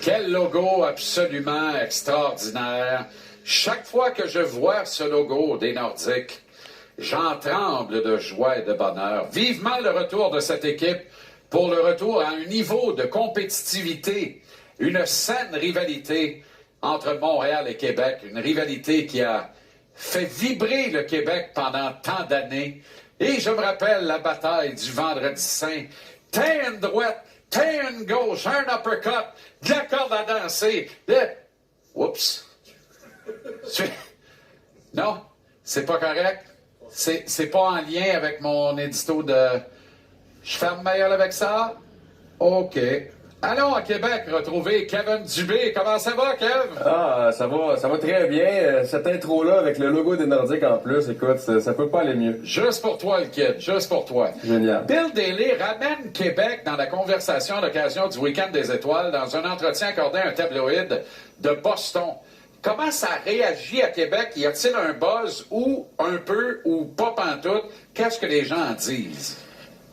Quel logo absolument extraordinaire. Chaque fois que je vois ce logo des Nordiques, j'en tremble de joie et de bonheur. Vivement le retour de cette équipe pour le retour à un niveau de compétitivité, une saine rivalité entre Montréal et Québec, une rivalité qui a fait vibrer le Québec pendant tant d'années. Et je me rappelle la bataille du Vendredi Saint. T'es une droite, t'es une gauche, un uppercut, de la corde à danser. Oups. Non, c'est pas correct. C'est pas en lien avec mon édito de... Je ferme ma gueule avec ça? OK. Allons à Québec retrouver Kevin Dubé. Comment ça va, Kev? Ah, ça va très bien. Cette intro-là, avec le logo des Nordiques en plus, écoute, ça peut pas aller mieux. Juste pour toi, le kid, juste pour toi. Génial. Bill Daly ramène Québec dans la conversation à l'occasion du Week-end des Étoiles dans un entretien accordé à un tabloïd de Boston. Comment ça réagit à Québec? Y a-t-il un buzz ou un peu ou pas pantoute? Qu'est-ce que les gens en disent?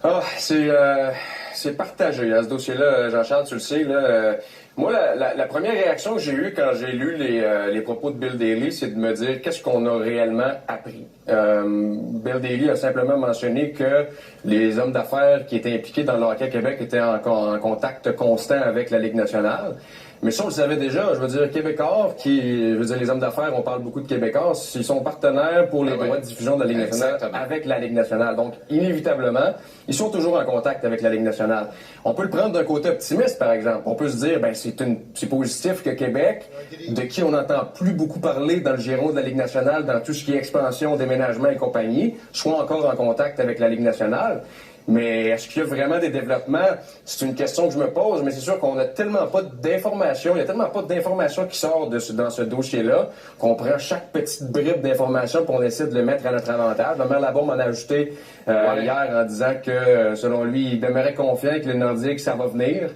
Ah, c'est partagé à ce dossier-là, Jean-Charles, tu le sais. Là, moi, la première réaction que j'ai eue quand j'ai lu les propos de Bill Daly, c'est de me dire qu'est-ce qu'on a réellement appris. Bill Daly a simplement mentionné que les hommes d'affaires qui étaient impliqués dans le Hockey Québec étaient en contact constant avec la Ligue nationale. Mais ça, on le savait déjà. Je veux dire, Québécois, les hommes d'affaires, on parle beaucoup de Québécois, ils sont partenaires pour les droits de diffusion de la Ligue nationale. Exactement. Avec la Ligue nationale. Donc, inévitablement, ils sont toujours en contact avec la Ligue nationale. On peut le prendre d'un côté optimiste, par exemple. On peut se dire, ben, c'est positif que Québec, de qui on n'entend plus beaucoup parler dans le giron de la Ligue nationale, dans tout ce qui est expansion, déménagement et compagnie, soit encore en contact avec la Ligue nationale. Mais est-ce qu'il y a vraiment des développements? C'est une question que je me pose, mais c'est sûr qu'on n'a tellement pas d'informations, il y a tellement pas d'informations qui sortent dans ce dossier-là, qu'on prend chaque petite bribe d'information pour on essaie de le mettre à notre avantage. Le maire Labaume en a ajouté hier en disant que, selon lui, il demeurait confiant que les Nordiques, ça va venir.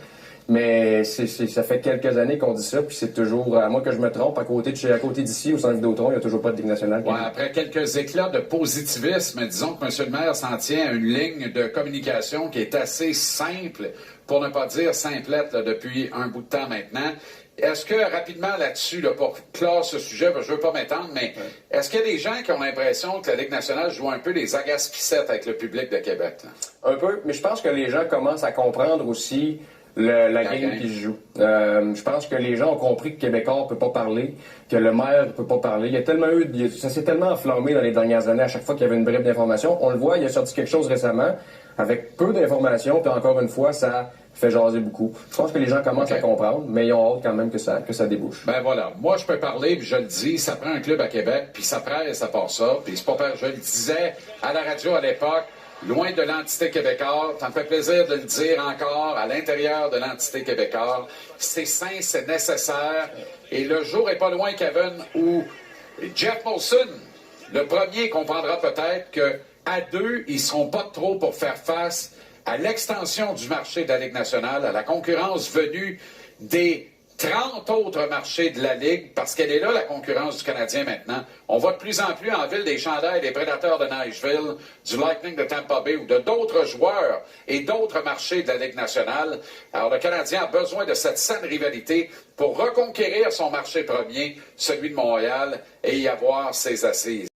Mais ça fait quelques années qu'on dit ça, puis c'est toujours, à moins que je me trompe, à côté d'ici, au centre Vidéotron, il n'y a toujours pas de Ligue nationale. Ouais, après quelques éclats de positivisme, disons que M. le maire s'en tient à une ligne de communication qui est assez simple, pour ne pas dire simplette, là, depuis un bout de temps maintenant. Est-ce que, rapidement là-dessus, là, pour clore ce sujet, je ne veux pas m'étendre, mais est-ce qu'il y a des gens qui ont l'impression que la Ligue nationale joue un peu les agace-pissettes avec le public de Québec? Là? Un peu, mais je pense que les gens commencent à comprendre aussi la game qui se joue. Je pense que les gens ont compris que Québécois ne peut pas parler, que le maire ne peut pas parler. Il y a tellement ça s'est tellement enflammé dans les dernières années à chaque fois qu'il y avait une brève d'information. On le voit, il a sorti quelque chose récemment avec peu d'informations, puis encore une fois, ça fait jaser beaucoup. Je pense que les gens commencent à comprendre, mais ils ont hâte quand même que ça débouche. Ben voilà, moi je peux parler, puis je le dis, ça prend un club à Québec, puis ça presse à part ça, puis c'est pas peur, je le disais à la radio à l'époque, loin de l'entité québécoise, ça me fait plaisir de le dire encore, à l'intérieur de l'entité québécoise, c'est sain, c'est nécessaire, et le jour est pas loin, Kevin, où Jeff Molson, le premier, comprendra peut-être que à deux, ils seront pas trop pour faire face à l'extension du marché de la Ligue nationale, à la concurrence venue des 30 autres marchés de la Ligue, parce qu'elle est là, la concurrence du Canadien maintenant. On voit de plus en plus en ville des chandails des Prédateurs de Nashville, du Lightning de Tampa Bay ou de d'autres joueurs et d'autres marchés de la Ligue nationale. Alors le Canadien a besoin de cette saine rivalité pour reconquérir son marché premier, celui de Montréal, et y avoir ses assises.